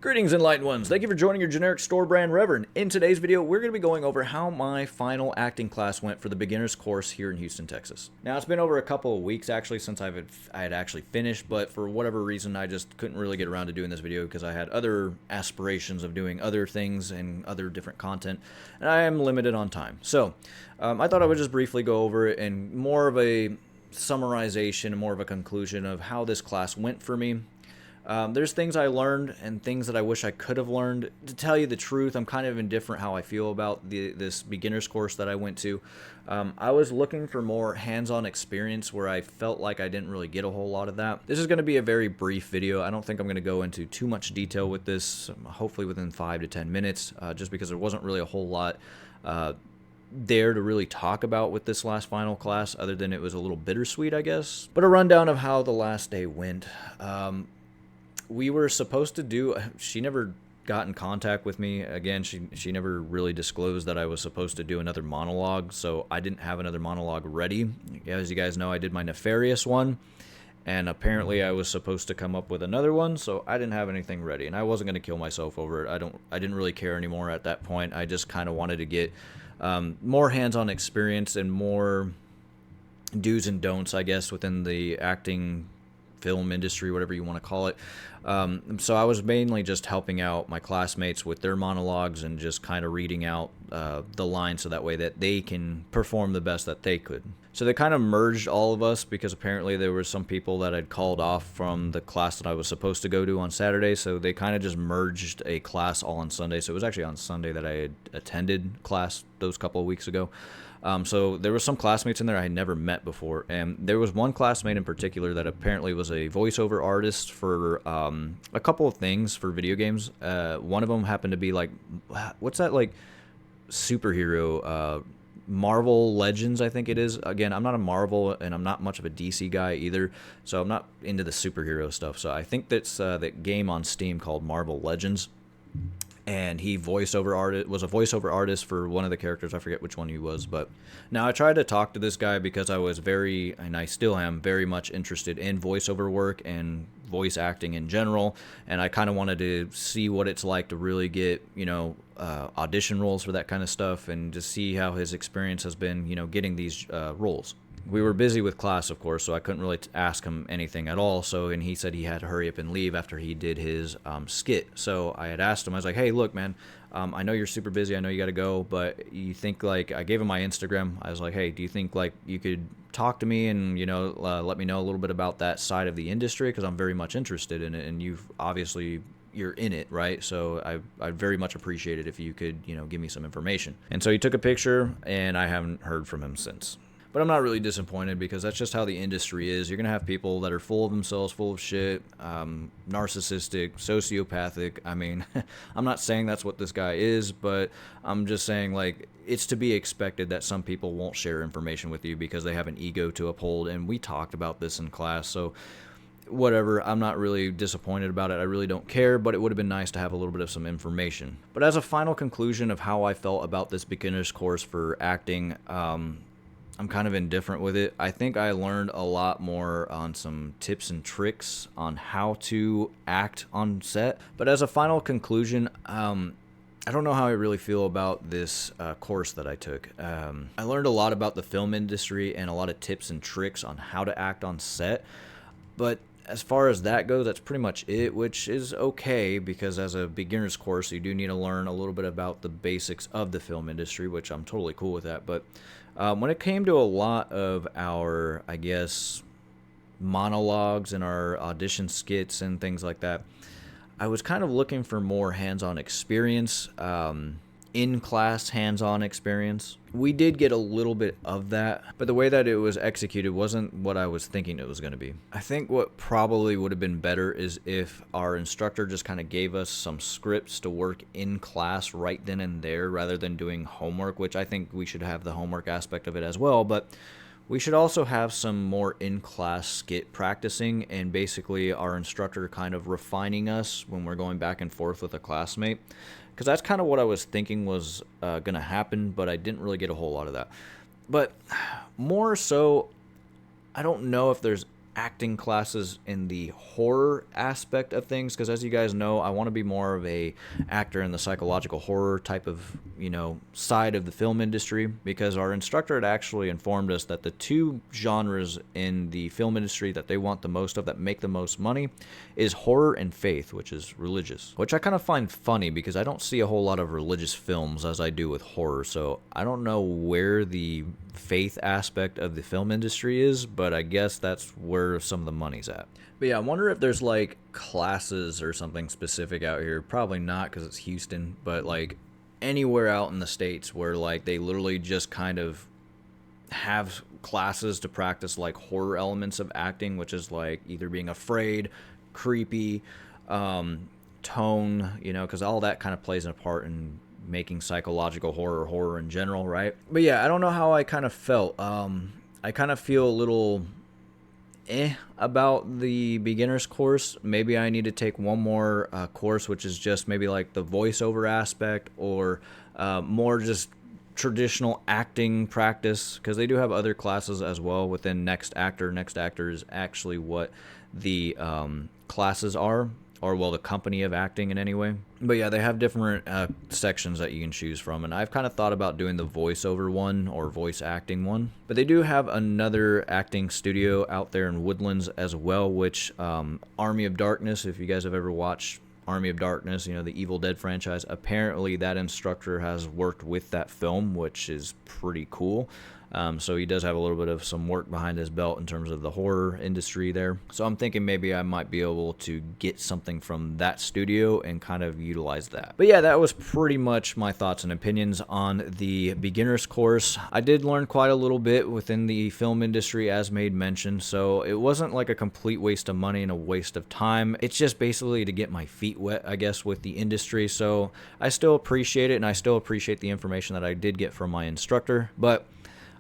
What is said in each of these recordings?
Greetings, enlightened ones. Thank you for joining your generic store brand Reverend. In today's video, we're going to be going over how my final acting class went for the beginner's course here in Houston, Texas. Now, it's been over a couple of weeks actually since I had actually finished, but for whatever reason, I just couldn't really get around to doing this video because I had other aspirations of doing other things and other different content, and I am limited on time. So, I thought I would just briefly go over it and more of a summarization and more of a conclusion of how this class went for me. There's things I learned and things that I wish I could have learned. To tell you the truth, I'm kind of indifferent how I feel about this beginner's course that I went to. I was looking for more hands-on experience where I felt like I didn't really get a whole lot of that. This is going to be a very brief video. I don't think I'm going to go into too much detail with this, hopefully within 5 to 10 minutes, just because there wasn't really a whole lot there to really talk about with this last final class, other than it was a little bittersweet, I guess. But a rundown of how the last day went. We were supposed to do, she never got in contact with me. Again, she never really disclosed that I was supposed to do another monologue, so I didn't have another monologue ready. As you guys know, I did my nefarious one, and apparently I was supposed to come up with another one, so I didn't have anything ready, and I wasn't going to kill myself over it. I didn't really care anymore at that point. I just kind of wanted to get more hands-on experience and more do's and don'ts, I guess, within the acting film industry, whatever you want to call it. So I was mainly just helping out my classmates with their monologues and just kind of reading out the lines so that way that they can perform the best that they could. So they kind of merged all of us because apparently there were some people that I'd called off from the class that I was supposed to go to on Saturday, so they kind of just merged a class all on Sunday. So it was actually on Sunday that I had attended class those couple of weeks ago. So there were some classmates in there I had never met before, and there was one classmate in particular that apparently was a voiceover artist for a couple of things for video games. One of them happened to be like, what's that, like, superhero, Marvel Legends, I think it is. Again, I'm not a Marvel, and I'm not much of a DC guy either, so I'm not into the superhero stuff. So I think that's that game on Steam called Marvel Legends. And he was a voiceover artist for one of the characters. I forget which one he was, but now I tried to talk to this guy because I was and I still am very much interested in voiceover work and voice acting in general, and I kind of wanted to see what it's like to really get, audition roles for that kind of stuff, and to see how his experience has been, getting these roles. We were busy with class, of course, so I couldn't really ask him anything at all. And he said he had to hurry up and leave after he did his skit. So I had asked him, I was like, hey, look, man, I know you're super busy. I know you got to go, but you think, like, I gave him my Instagram. I was like, hey, do you think, like, you could talk to me and, let me know a little bit about that side of the industry? Because I'm very much interested in it, and you're in it, right? So I'd very much appreciate it if you could, give me some information. And so he took a picture, and I haven't heard from him since. But I'm not really disappointed because that's just how the industry is. You're going to have people that are full of themselves, full of shit, narcissistic, sociopathic. I mean, I'm not saying that's what this guy is, but I'm just saying, like, it's to be expected that some people won't share information with you because they have an ego to uphold. And we talked about this in class, so whatever, I'm not really disappointed about it. I really don't care, but it would have been nice to have a little bit of some information. But as a final conclusion of how I felt about this beginner's course for acting, I'm kind of indifferent with it. I think I learned a lot more on some tips and tricks on how to act on set. But as a final conclusion, I don't know how I really feel about this course that I took. I learned a lot about the film industry and a lot of tips and tricks on how to act on set. But as far as that goes, that's pretty much it, which is okay because as a beginner's course, you do need to learn a little bit about the basics of the film industry, which I'm totally cool with that. But when it came to a lot of our, I guess, monologues and our audition skits and things like that, I was kind of looking for more hands-on experience, in-class hands-on experience. We did get a little bit of that, but the way that it was executed wasn't what I was thinking it was going to be. I think what probably would have been better is if our instructor just kind of gave us some scripts to work in class right then and there rather than doing homework, which I think we should have the homework aspect of it as well, but we should also have some more in-class skit practicing and basically our instructor kind of refining us when we're going back and forth with a classmate. Because that's kind of what I was thinking was going to happen, but I didn't really get a whole lot of that. But more so, I don't know if there's acting classes in the horror aspect of things, because as you guys know, I want to be more of a actor in the psychological horror type of, side of the film industry, because our instructor had actually informed us that the two genres in the film industry that they want the most of, that make the most money, is horror and faith, which is religious, which I kind of find funny because I don't see a whole lot of religious films as I do with horror. So I don't know where the faith aspect of the film industry is, but I guess that's where some of the money's at. But yeah, I wonder if there's like classes or something specific out here. Probably not, because it's Houston, but like anywhere out in the States where like they literally just kind of have classes to practice like horror elements of acting, which is like either being afraid, creepy, tone, because all that kind of plays a part in making psychological horror in general, right? But yeah, I don't know how I kind of felt. I kind of feel a little about the beginner's course. Maybe I need to take one more course, which is just maybe like the voiceover aspect, or more just traditional acting practice, because they do have other classes as well within Next Actor. Next Actor is actually what the classes are, or well, the company of acting in any way. But yeah, they have different sections that you can choose from, and I've kind of thought about doing the voiceover one or voice acting one. But they do have another acting studio out there in Woodlands as well, which Army of Darkness, if you guys have ever watched Army of Darkness, the Evil Dead franchise, apparently that instructor has worked with that film, which is pretty cool. So he does have a little bit of some work behind his belt in terms of the horror industry there. So I'm thinking maybe I might be able to get something from that studio and kind of utilize that. But yeah, that was pretty much my thoughts and opinions on the beginner's course. I did learn quite a little bit within the film industry, as made mention, so it wasn't like a complete waste of money and a waste of time. It's just basically to get my feet wet, I guess, with the industry. So I still appreciate it, and I still appreciate the information that I did get from my instructor, but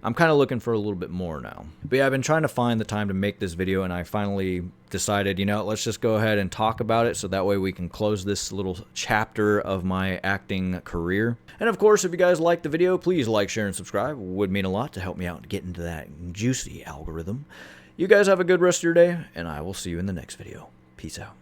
I'm kind of looking for a little bit more now. But yeah, I've been trying to find the time to make this video, and I finally decided, let's just go ahead and talk about it, so that way we can close this little chapter of my acting career. And of course, if you guys liked the video, please like, share, and subscribe. It would mean a lot to help me out and get into that juicy algorithm. You guys have a good rest of your day, and I will see you in the next video. Peace out.